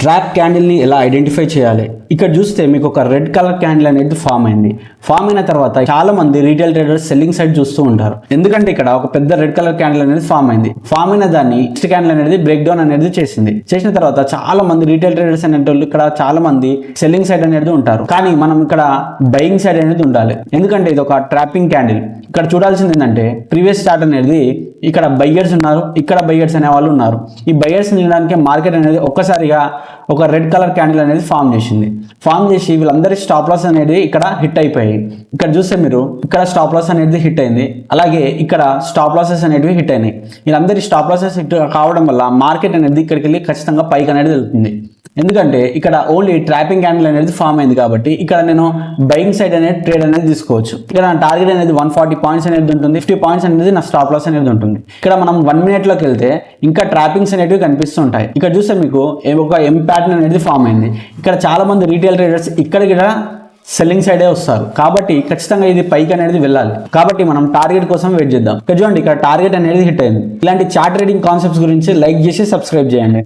Trap క్యాండిల్ని ఎలా identify చేయాలి. ఇక్కడ చూస్తే మీకు ఒక రెడ్ కలర్ క్యాండిల్ అనేది ఫామ్ అయింది. ఫామ్ అయిన తర్వాత చాలా మంది రీటైల్ ట్రేడర్స్ సెల్లింగ్ సైడ్ చూస్తూ ఉంటారు. ఎందుకంటే ఇక్కడ ఒక పెద్ద రెడ్ కలర్ క్యాండిల్ అనేది ఫామ్ అయింది. ఫామ్ అయిన దాన్ని నెక్స్ట్ క్యాండిల్ అనేది బ్రేక్ డౌన్ అనేది చేసిన తర్వాత చాలా మంది రీటైల్ ట్రేడర్స్ అనేటోళ్ళు ఇక్కడ చాలా మంది సెల్లింగ్ సైడ్ అనేది ఉంటారు. కానీ మనం ఇక్కడ బయింగ్ సైడ్ అనేది ఉండాలి. ఎందుకంటే ఇది ఒక ట్రాపింగ్ క్యాండిల్. ఇక్కడ చూడాల్సింది ఏంటంటే ప్రీవియస్ చార్ట్ అనేది ఇక్కడ బయ్యర్స్ ఉన్నారు, ఇక్కడ బయ్యర్స్ అనే వాళ్ళు ఉన్నారు. ఈ బయ్యర్స్ నిలడానికి మార్కెట్ అనేది ఒక్కసారిగా ఒక రెడ్ కలర్ క్యాండిల్ అనేది ఫామ్ చేసింది. ఫామ్ చేసి వీళ్ళందరి స్టాప్ లాస్ అనేది ఇక్కడ హిట్ అయిపోయాయి. ఇక్కడ చూస్తే మీరు ఇక్కడ స్టాప్ లాస్ అనేది హిట్ అయింది, అలాగే ఇక్కడ స్టాప్ లాసెస్ అనేవి హిట్ అయినాయి. వీళ్ళందరి స్టాప్ లాసెస్ హిట్ కావడం వల్ల మార్కెట్ అనేది ఇక్కడికి వెళ్ళి ఖచ్చితంగా పైకి అనేది వెళ్తుంది. ఎందుకంటే ఇక్కడ ఓన్లీ ట్రాపింగ్ క్యాండిల్ అనేది ఫామ్ అయింది కాబట్టి ఇక్కడ నేను బయింగ్ సైడ్ అనేది ట్రేడ్ అనేది తీసుకోవచ్చు. ఇక్కడ నా టార్గెట్ అనేది 140 పాయింట్స్ అనేది ఉంటుంది, 50 పాయింట్స్ అనేది నా స్టాప్ లాస్ అనేది ఉంటుంది. ఇక్కడ మనం 1 minute లోకి వెళ్తే ఇంకా ట్రాపింగ్స్ అనేవి కనిపిస్తుంటాయి. ఇక్కడ చూస్తే మీకు ఒక ఎం ప్యాటర్న్ అనేది ఫామ్ అయింది. ఇక్కడ చాలా మంది రీటైల్ ట్రేడర్స్ ఇక్కడికి సెల్లింగ్ సైడే వస్తారు కాబట్టి ఖచ్చితంగా ఇది పైకి అనేది వెళ్ళాలి. కాబట్టి మనం టార్గెట్ కోసం వెయిట్ చేద్దాం. ఇక్కడ చూడండి, ఇక్కడ టార్గెట్ అనేది హిట్ అయింది. ఇలాంటి చార్ట్ ట్రేడింగ్ కాన్సెప్ట్స్ గురించి లైక్ చేసి సబ్స్క్రైబ్ చేయండి.